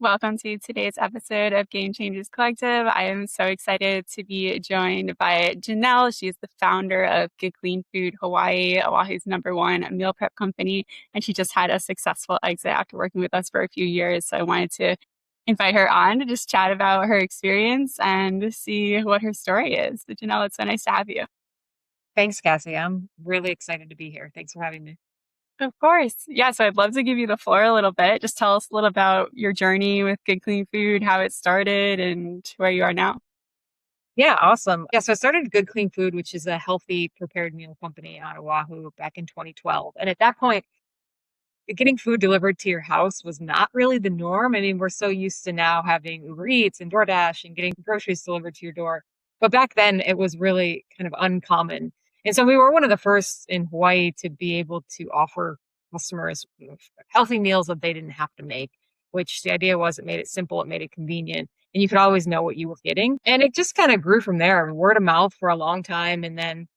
Welcome to today's episode of Game Changers Collective. I am so excited to be joined by Janelle. She is the founder of Good Clean Food Hawaii, Oahu's #1 meal prep company, and she just had a successful exit after working with us for a few years. So I wanted to invite her on to just chat about her experience and see what her story is. So Janelle, it's so nice to have you. Thanks, Cassie. I'm really excited to be here. Thanks for having me. Of course. Yeah, so I'd love to give you the floor a little bit. Just tell us a little about your journey with Good Clean Food, how it started, and where you are now. Yeah, awesome. Yeah, so I started Good Clean Food, which is a healthy prepared meal company on Oahu back in 2012. And at that point, getting food delivered to your house was not really the norm. I mean, we're so used to now having Uber Eats and DoorDash and getting groceries delivered to your door. But back then, it was really kind of uncommon. And so we were one of the first in Hawaii to be able to offer customers healthy meals that they didn't have to make, which the idea was it made it simple, it made it convenient, and you could always know what you were getting. And it just kind of grew from there, word of mouth for a long time. And then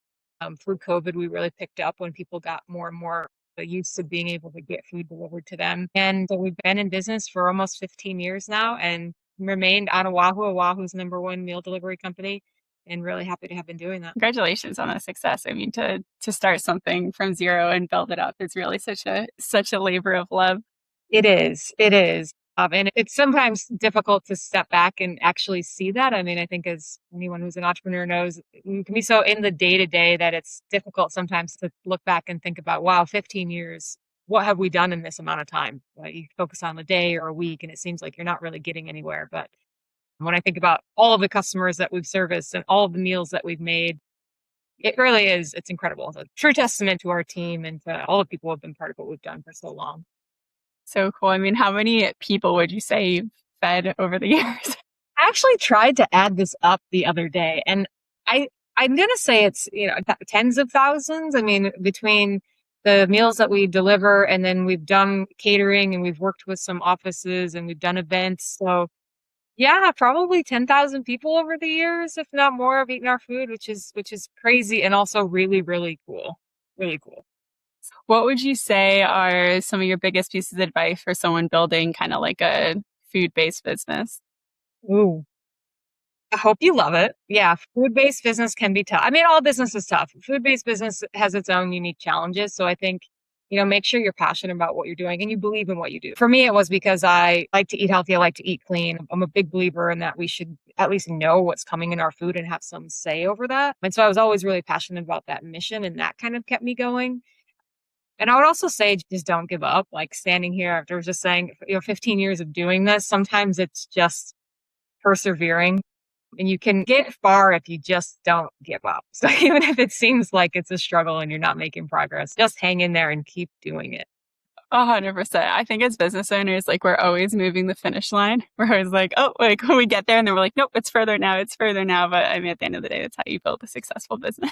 through COVID, we really picked up when people got more and more used to being able to get food delivered to them. And so we've been in business for almost 15 years now and remained on Oahu, Oahu's #1 meal delivery company, and really happy to have been doing that. Congratulations on the success. I mean, to start something from zero and build it up is really such a labor of love. It is. It is. And it's sometimes difficult to step back and actually see that. I mean, I think as anyone who's an entrepreneur knows, you can be so in the day to day that it's difficult sometimes to look back and think about, wow, 15 years, what have we done in this amount of time? You focus on a day or a week and it seems like you're not really getting anywhere. But when I think about all of the customers that we've serviced and all of the meals that we've made, it really is, it's incredible. It's a true testament to our team and to all the people who have been part of what we've done for so long. So cool. I mean, how many people would you say you've fed over the years? I actually tried to add this up the other day, and I'm going to say it's, tens of thousands. I mean, between the meals that we deliver and then we've done catering and we've worked with some offices and we've done events. So yeah, probably 10,000 people over the years, if not more, have eaten our food, which is crazy and also really, really cool. Really cool. What would you say are some of your biggest pieces of advice for someone building kind of like a food-based business? Ooh. I hope you love it. Yeah, food-based business can be tough. I mean, all business is tough. Food-based business has its own unique challenges. So I think, make sure you're passionate about what you're doing and you believe in what you do. For me, it was because I like to eat healthy. I like to eat clean. I'm a big believer in that we should at least know what's coming in our food and have some say over that. And so I was always really passionate about that mission, and that kind of kept me going. And I would also say, just don't give up. Like standing here after just saying, 15 years of doing this, sometimes it's just persevering. And you can get far if you just don't give up. So even if it seems like it's a struggle and you're not making progress, just hang in there and keep doing it. 100%. I think as business owners, like we're always moving the finish line. We're always like, oh, like when we get there and then we're like, nope, it's further now, it's further now. But I mean, at the end of the day, that's how you build a successful business.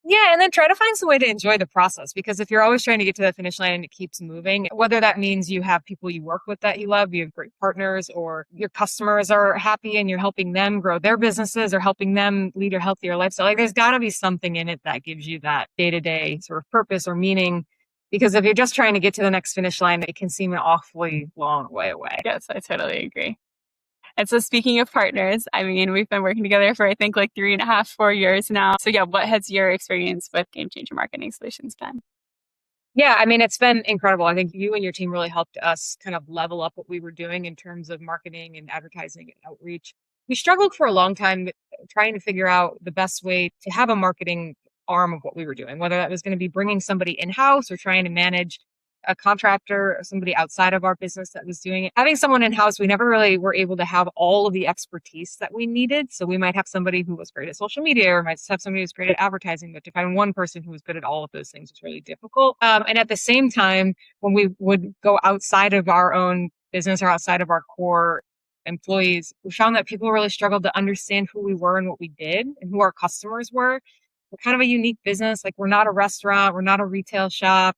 Yeah, and then try to find some way to enjoy the process, because if you're always trying to get to the finish line and it keeps moving, whether that means you have people you work with that you love, you have great partners, or your customers are happy and you're helping them grow their businesses or helping them lead a healthier lifestyle. Like there's got to be something in it that gives you that day-to-day sort of purpose or meaning. Because if you're just trying to get to the next finish line, it can seem an awfully long way away. Yes, I totally agree. And so speaking of partners, I mean, we've been working together for, I think, like 3.5, 4 years now. So yeah, what has your experience with Game Changer Marketing Solutions been? Yeah, I mean, it's been incredible. I think you and your team really helped us kind of level up what we were doing in terms of marketing and advertising and outreach. We struggled for a long time trying to figure out the best way to have a marketing arm of what we were doing, whether that was going to be bringing somebody in-house or trying to manage a contractor or somebody outside of our business that was doing it. Having someone in-house, we never really were able to have all of the expertise that we needed. So we might have somebody who was great at social media, or might have somebody who's great at advertising, but to find one person who was good at all of those things was really difficult. And at the same time, when we would go outside of our own business or outside of our core employees, we found that people really struggled to understand who we were and what we did and who our customers were. We're kind of a unique business. Like we're not a restaurant. We're not a retail shop.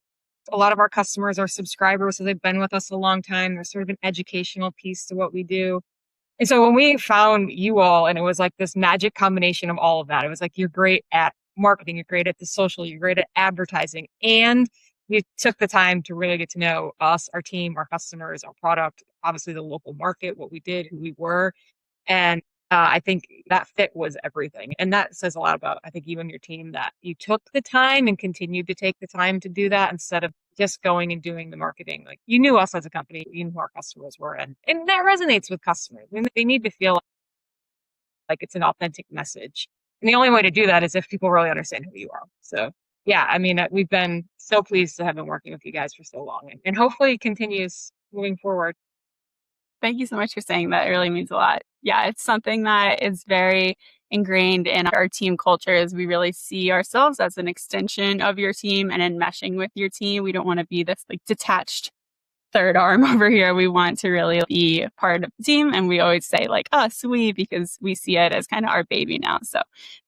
A lot of our customers are subscribers, so they've been with us a long time. There's sort of an educational piece to what we do. And so when we found you all, and it was like this magic combination of all of that, it was like, you're great at marketing, you're great at the social, you're great at advertising, and you took the time to really get to know us, our team, our customers, our product, obviously the local market, what we did, who we were. And I think that fit was everything. And that says a lot about, I think, you and your team, that you took the time and continued to take the time to do that instead of just going and doing the marketing. Like, you knew us as a company, you knew who our customers were. And that resonates with customers. And they need to feel like it's an authentic message. And the only way to do that is if people really understand who you are. So, yeah, I mean, we've been so pleased to have been working with you guys for so long, and hopefully it continues moving forward. Thank you so much for saying that. It really means a lot. Yeah, it's something that is very ingrained in our team culture is we really see ourselves as an extension of your team and enmeshing with your team. We don't want to be this like detached third arm over here. We want to really be part of the team. And we always say like us, we, because we see it as kind of our baby now. So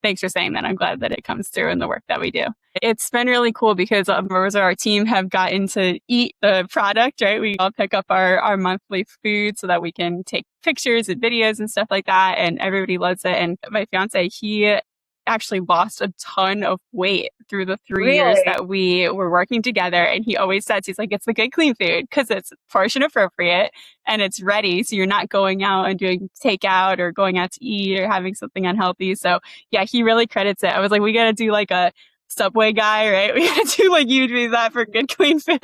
thanks for saying that. I'm glad that it comes through in the work that we do. It's been really cool because members of our team have gotten to eat the product, right? We all pick up our monthly food so that we can take pictures and videos and stuff like that. And everybody loves it. And my fiance, he actually lost a ton of weight through the 3 years Really? that we were working together. And he always says, he's like, it's the good, clean food because it's portion appropriate and it's ready. So you're not going out and doing takeout or going out to eat or having something unhealthy. So yeah, he really credits it. I was like, we got to do like a Subway guy, right? We got to do like you do that for good, clean food.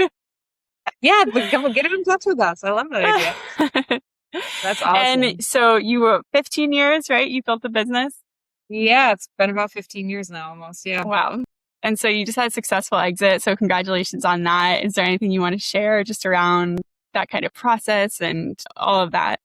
Yeah, but get in touch with us. I love that idea. That's And awesome. so you were 15 years, right? You built the business. Yeah, it's been about 15 years now almost. Yeah. Wow. And so you just had a successful exit. So congratulations on that. Is there anything you want to share just around that kind of process and all of that?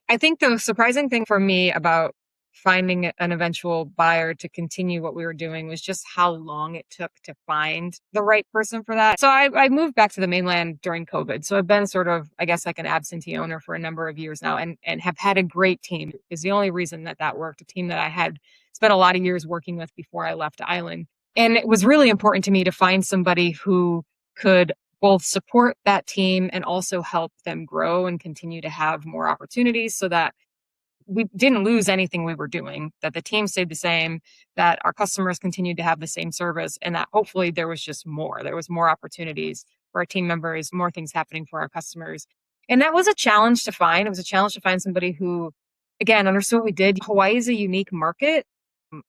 I think the surprising thing for me about finding an eventual buyer to continue what we were doing was just how long it took to find the right person for that. So I moved back to the mainland during COVID. So I've been sort of, I guess, like an absentee owner for a number of years now, and have had a great team is the only reason that worked. A team that I had spent a lot of years working with before I left the island. And it was really important to me to find somebody who could both support that team and also help them grow and continue to have more opportunities so that we didn't lose anything we were doing, that the team stayed the same, that our customers continued to have the same service, and that hopefully there was just more. There was more opportunities for our team members, more things happening for our customers. And that was a challenge to find. It was a challenge to find somebody who, again, understood what we did. Hawaii is a unique market.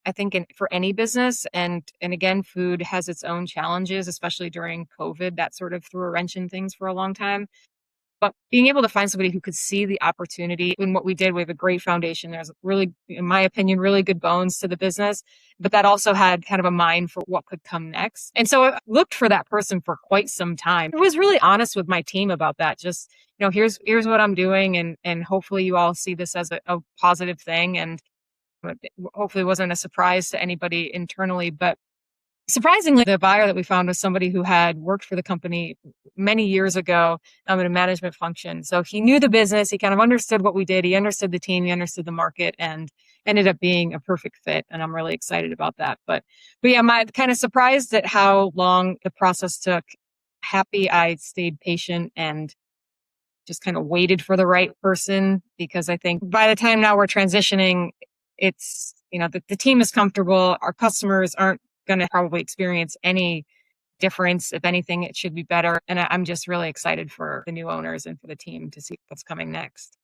I think for any business, and again, food has its own challenges, especially during COVID. That sort of threw a wrench in things for a long time. But being able to find somebody who could see the opportunity in what we did, we have a great foundation. There's really, in my opinion, really good bones to the business, but that also had kind of a mind for what could come next. And so I looked for that person for quite some time. I was really honest with my team about that. Just, here's what I'm doing. And hopefully you all see this as a positive thing. And hopefully it wasn't a surprise to anybody internally, but surprisingly, the buyer that we found was somebody who had worked for the company many years ago in a management function. So he knew the business. He kind of understood what we did. He understood the team. He understood the market, and ended up being a perfect fit. And I'm really excited about that. But yeah, I'm kind of surprised at how long the process took. Happy I stayed patient and just kind of waited for the right person, because I think by the time now we're transitioning, it's, the team is comfortable. Our customers aren't going to probably experience any difference. If anything, it should be better. And I'm just really excited for the new owners and for the team to see what's coming next.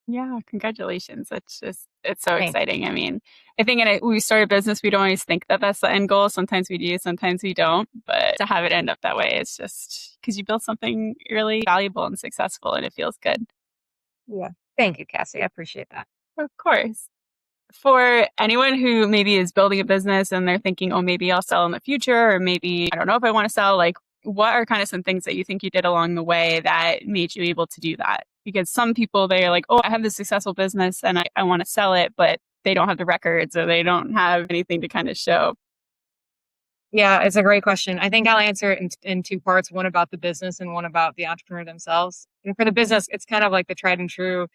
Yeah, congratulations. It's so Thanks. exciting. I mean, I think when we start a business, we don't always think that that's the end goal. Sometimes we do, sometimes we don't. But to have it end up that way, it's just because you built something really valuable and successful and it feels good. Yeah. Thank you, Cassie. I appreciate that. Of course. For anyone who maybe is building a business and they're thinking, oh, maybe I'll sell in the future, or maybe I don't know if I want to sell, like what are kind of some things that you think you did along the way that made you able to do that? Because some people, they're like, oh, I have this successful business and I want to sell it, but they don't have the records or they don't have anything to kind of show. Yeah, it's a great question. I think I'll answer it in two parts, one about the business and one about the entrepreneur themselves. And for the business, it's kind of like the tried and true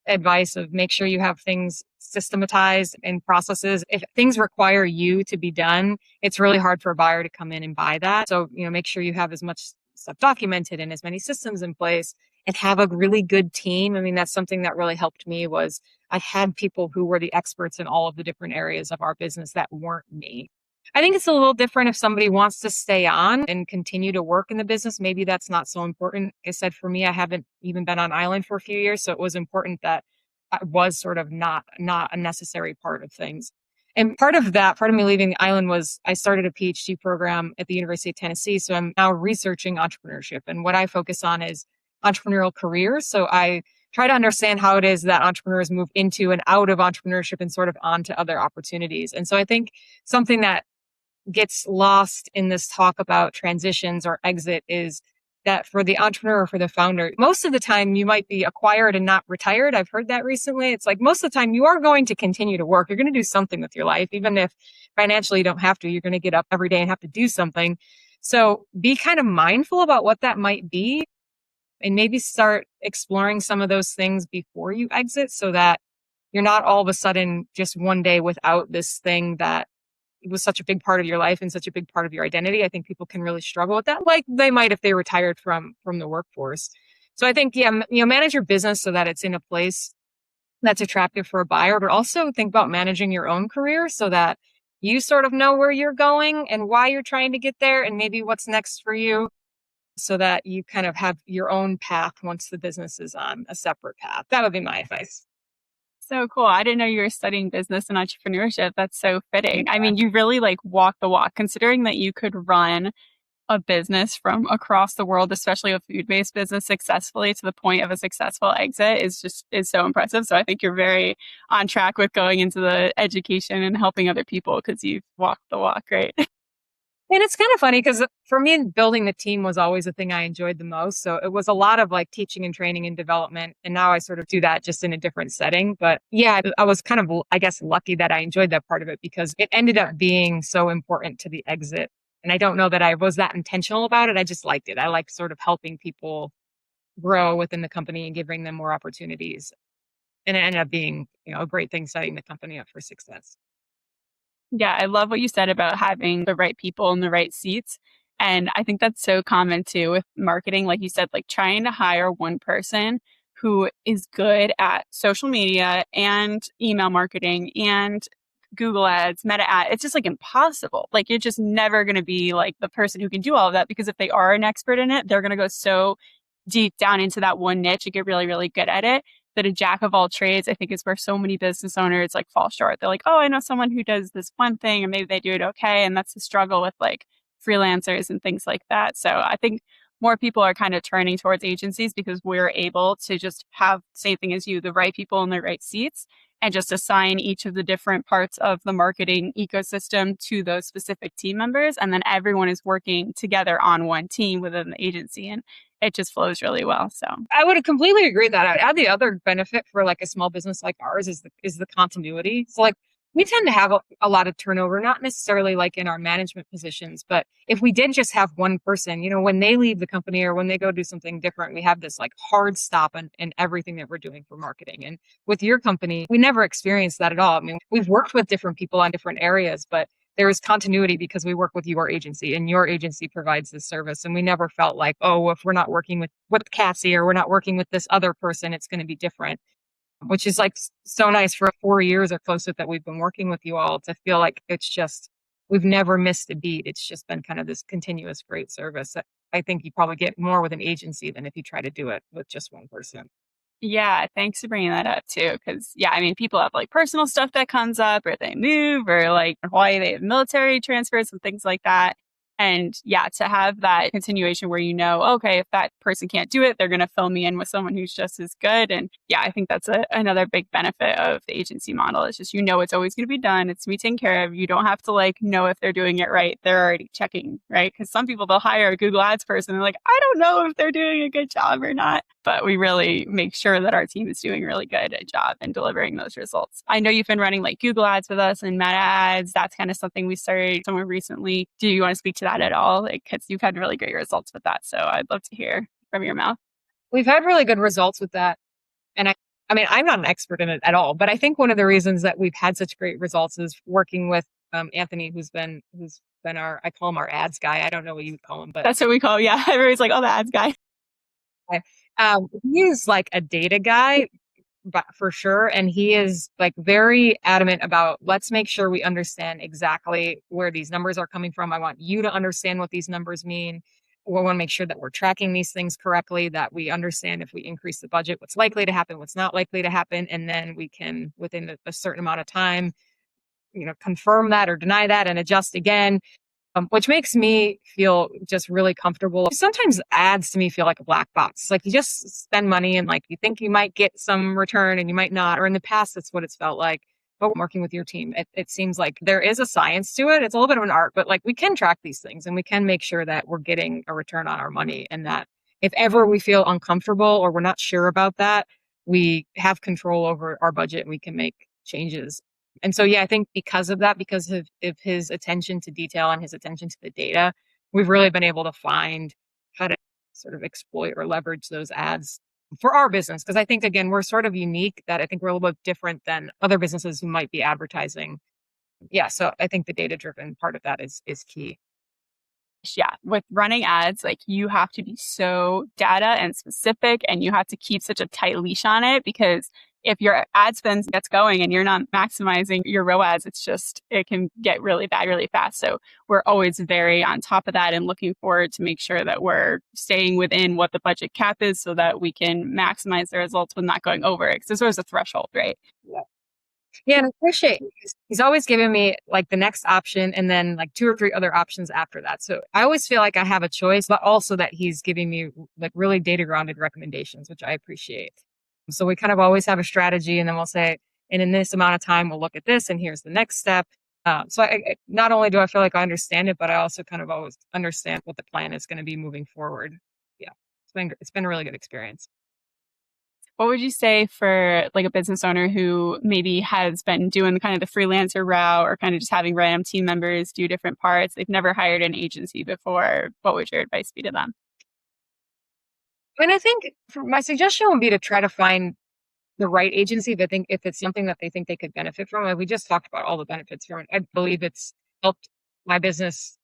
advice of make sure you have things systematized and processes. If things require you to be done, it's really hard for a buyer to come in and buy that. So, make sure you have as much stuff documented and as many systems in place, and have a really good team. I mean, that's something that really helped me was I had people who were the experts in all of the different areas of our business that weren't me. I think it's a little different if somebody wants to stay on and continue to work in the business. Maybe that's not so important. Like I said, for me, I haven't even been on island for a few years, so it was important that I was sort of not a necessary part of things. And part of that, part of me leaving the island was I started a PhD program at the University of Tennessee. So I'm now researching entrepreneurship. And what I focus on is entrepreneurial careers. So I try to understand how it is that entrepreneurs move into and out of entrepreneurship and sort of onto other opportunities. And so I think something that gets lost in this talk about transitions or exit is that for the entrepreneur or for the founder, most of the time you might be acquired and not retired. I've heard that recently. It's like most of the time you are going to continue to work. You're going to do something with your life, even if financially you don't have to. You're going to get up every day and have to do something. So be kind of mindful about what that might be and maybe start exploring some of those things before you exit so that you're not all of a sudden just one day without this thing that it was such a big part of your life and such a big part of your identity. I think people can really struggle with that, like they might if they retired from the workforce. So I think, yeah, manage your business so that it's in a place that's attractive for a buyer, but also think about managing your own career so that you sort of know where you're going and why you're trying to get there and maybe what's next for you so that you kind of have your own path once the business is on a separate path. That would be my advice. So cool. I didn't know you were studying business and entrepreneurship. That's so fitting. I Yeah. mean, you really like walk the walk, considering that you could run a business from across the world, especially a food-based business successfully to the point of a successful exit is so impressive. So I think you're very on track with going into the education and helping other people because you've walked the walk, right? And it's kind of funny because for me, building the team was always the thing I enjoyed the most. So it was a lot of like teaching and training and development. And now I sort of do that just in a different setting. But yeah, I was kind of, I guess, lucky that I enjoyed that part of it because it ended up being so important to the exit. And I don't know that I was that intentional about it. I just liked it. I like sort of helping people grow within the company and giving them more opportunities. And it ended up being, a great thing setting the company up for success. Yeah, I love what you said about having the right people in the right seats. And I think that's so common too with marketing. Like you said, like trying to hire one person who is good at social media and email marketing and Google ads, meta ad. It's just like impossible. Like you're just never going to be like the person who can do all of that because if they are an expert in it, they're going to go so deep down into that one niche and get really, really good at it that a jack of all trades, I think, is where so many business owners like fall short. They're like, oh, I know someone who does this one thing and maybe they do it okay. And that's the struggle with like freelancers and things like that. So I think more people are kind of turning towards agencies because we're able to just have same thing as you, the right people in the right seats and just assign each of the different parts of the marketing ecosystem to those specific team members. And then everyone is working together on one team within the agency. And it just flows really well. So I would completely agree with that. I'd add the other benefit for like a small business like ours is the continuity. So like we tend to have a lot of turnover, not necessarily like in our management positions, but if we did just have one person, when they leave the company or when they go do something different, we have this like hard stop in everything that we're doing for marketing. And with your company, we never experienced that at all. I mean, we've worked with different people on different areas, but there is continuity because we work with your agency and your agency provides this service. And we never felt like, oh, if we're not working with Cassie or we're not working with this other person, it's going to be different, which is like so nice for 4 years or closer that we've been working with you all to feel like it's just, we've never missed a beat. It's just been kind of this continuous great service. I think you probably get more with an agency than if you try to do it with just one person. yeah, thanks for bringing that up too. Because, yeah, I mean, people have like personal stuff that comes up, or they move, or like in Hawaii, they have military transfers and things like that. And yeah, to have that continuation where okay, if that person can't do it, they're going to fill me in with someone who's just as good. And yeah, I think that's another big benefit of the agency model. It's just, it's always going to be done. It's to be taken care of. You don't have to like know if they're doing it right. They're already checking, right? Because some people, they'll hire a Google Ads person. And they're like, I don't know if they're doing a good job or not. But we really make sure that our team is doing a really good job in delivering those results. I know you've been running like Google Ads with us and Meta Ads. That's kind of something we started somewhere recently. Do you want to speak to that at all? Like, because you've had really great results with that. So I'd love to hear from your mouth. We've had really good results with that. And I mean, I'm not an expert in it at all, but I think one of the reasons that we've had such great results is working with Anthony, who's been I call him our ads guy. I don't know what you would call him, but That's what we call, yeah. Everybody's like, oh, the ads guy. he's like a data guy. but for sure. And he is like very adamant about let's make sure we understand exactly where these numbers are coming from. I want you to understand what these numbers mean. We want to make sure that we're tracking these things correctly, that we understand if we increase the budget, what's likely to happen, what's not likely to happen. And then we can, within a certain amount of time, confirm that or deny that and adjust again, which makes me feel just really comfortable. Sometimes ads to me feel like a black box. Like you just spend money and like you think you might get some return and you might not. Or in the past, that's what it's felt like. But working with your team, it seems like there is a science to it. It's a little bit of an art, but like we can track these things and we can make sure that we're getting a return on our money, and that if ever we feel uncomfortable or we're not sure about that, we have control over our budget and we can make changes. And so, yeah, I think because of that, because of his attention to detail and his attention to the data, we've really been able to find how to sort of exploit or leverage those ads for our business. Because I think, again, we're sort of unique, that I think we're a little bit different than other businesses who might be advertising. Yeah. So I think the data driven part of that is key. Yeah, with running ads, like you have to be so data and specific, and you have to keep such a tight leash on it, because if your ad spend gets going and you're not maximizing your ROAS, it can get really bad really fast. So we're always very on top of that and looking forward to make sure that we're staying within what the budget cap is so that we can maximize the results with not going over it. Because there's always a threshold, right? Yeah. Yeah, and I appreciate he's always giving me like the next option and then like two or three other options after that. So I always feel like I have a choice, but also that he's giving me like really data grounded recommendations, which I appreciate. So we kind of always have a strategy, and then we'll say, and in this amount of time, we'll look at this, and here's the next step. So not only do I feel like I understand it, but I also kind of always understand what the plan is going to be moving forward. Yeah, it's been a really good experience. What would you say for like a business owner who maybe has been doing kind of the freelancer route, or kind of just having random team members do different parts? They've never hired an agency before. What would your advice be to them? And I think my suggestion would be to try to find the right agency. If I think if it's something that they think they could benefit from. Like we just talked about all the benefits from it. I believe it's helped my business,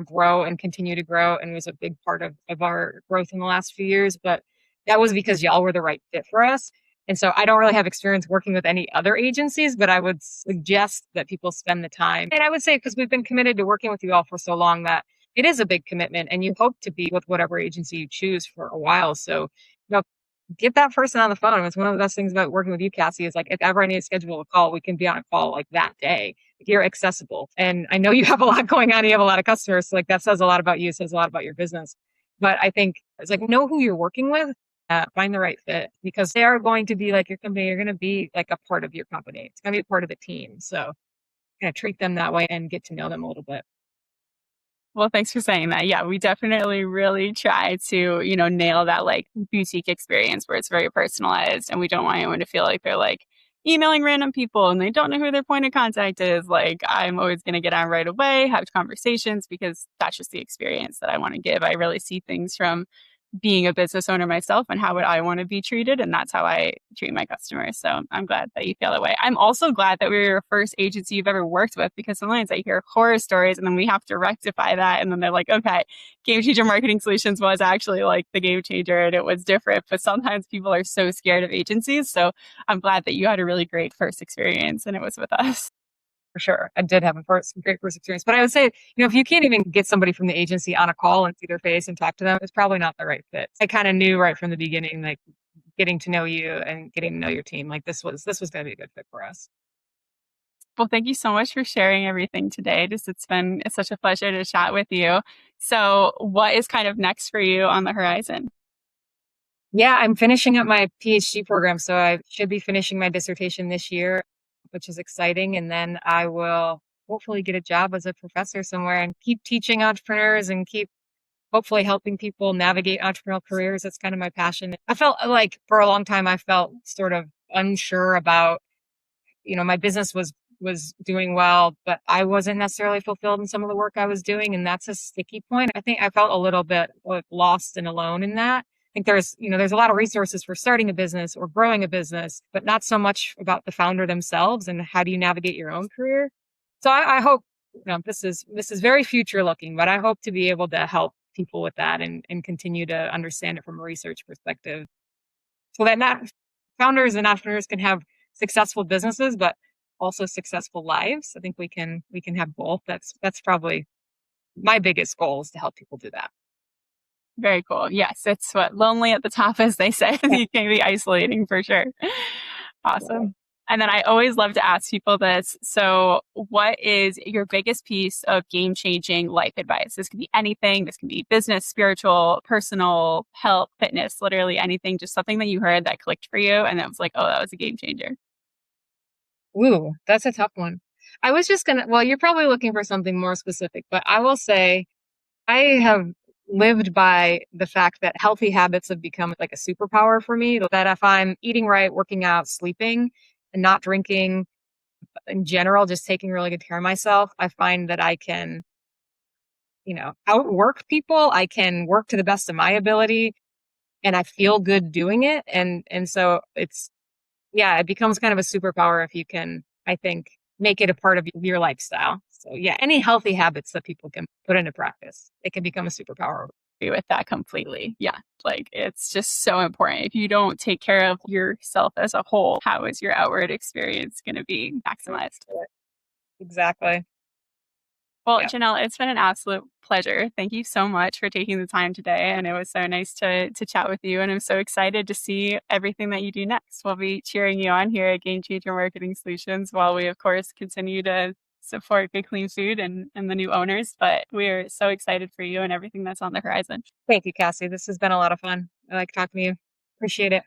grow and continue to grow, and was a big part of our growth in the last few years. But that was because y'all were the right fit for us. And so I don't really have experience working with any other agencies, but I would suggest that people spend the time. And I would say, because we've been committed to working with you all for so long, that it is a big commitment, and you hope to be with whatever agency you choose for a while. So, get that person on the phone. It's one of the best things about working with you, Cassie, is like if ever I need to schedule a call, we can be on a call like that day. You're accessible. And I know you have a lot going on. You have a lot of customers. So like that says a lot about you, says a lot about your business. But I think it's like know who you're working with, find the right fit, because they are going to be like your company. You're going to be like a part of your company. It's going to be a part of the team. So kind of treat them that way and get to know them a little bit. Well, thanks for saying that. Yeah, we definitely really try to, nail that like boutique experience where it's very personalized, and we don't want anyone to feel like they're like emailing random people and they don't know who their point of contact is. Like I'm always going to get on right away, have conversations, because that's just the experience that I want to give. I really see things from being a business owner myself and how would I want to be treated. And that's how I treat my customers. So I'm glad that you feel that way. I'm also glad that we were your first agency you've ever worked with, because sometimes I hear horror stories and then we have to rectify that. And then they're like, okay, Game Changer Marketing Solutions was actually like the game changer and it was different. But sometimes people are so scared of agencies. So I'm glad that you had a really great first experience and it was with us. For sure. I did have a great first experience. But I would say, if you can't even get somebody from the agency on a call and see their face and talk to them, it's probably not the right fit. I kind of knew right from the beginning, like getting to know you and getting to know your team, like this was going to be a good fit for us. Well, thank you so much for sharing everything today. It's such a pleasure to chat with you. So what is kind of next for you on the horizon? Yeah, I'm finishing up my PhD program. So I should be finishing my dissertation this year, which is exciting. And then I will hopefully get a job as a professor somewhere and keep teaching entrepreneurs and keep hopefully helping people navigate entrepreneurial careers. That's kind of my passion. I felt like for a long time, I felt sort of unsure about, my business was doing well, but I wasn't necessarily fulfilled in some of the work I was doing. And that's a sticky point. I think I felt a little bit like lost and alone in that. I think there's a lot of resources for starting a business or growing a business, but not so much about the founder themselves and how do you navigate your own career. So I hope, this is very future looking, but I hope to be able to help people with that and continue to understand it from a research perspective, so that not founders and entrepreneurs can have successful businesses, but also successful lives. I think we can have both. That's probably my biggest goal is to help people do that. Very cool. Yes, it's what lonely at the top, as they say. Yeah. You can be isolating for sure. Awesome. And then I always love to ask people this. So, what is your biggest piece of game changing life advice? This could be anything. This can be business, spiritual, personal, health, fitness, literally anything. Just something that you heard that clicked for you. And that was like, oh, that was a game changer. Ooh, that's a tough one. I was just gonna, well, you're probably looking for something more specific, but I will say I have lived by the fact that healthy habits have become like a superpower for me. That if I'm eating right, working out, sleeping, and not drinking in general, just taking really good care of myself, I find that I can, outwork people. I can work to the best of my ability and I feel good doing it. And so it becomes kind of a superpower if you can, I think, make it a part of your lifestyle. So yeah, any healthy habits that people can put into practice, it can become a superpower. Agree with that completely. Yeah. Like it's just so important. If you don't take care of yourself as a whole, how is your outward experience going to be maximized? Exactly. Well, Yeah. Janelle, it's been an absolute pleasure. Thank you so much for taking the time today. And it was so nice to chat with you. And I'm so excited to see everything that you do next. We'll be cheering you on here at Game Changer Marketing Solutions while we, of course, continue to support Good Clean Food and the new owners. But we're so excited for you and everything that's on the horizon. Thank you, Cassie. This has been a lot of fun. I like talking to you. Appreciate it.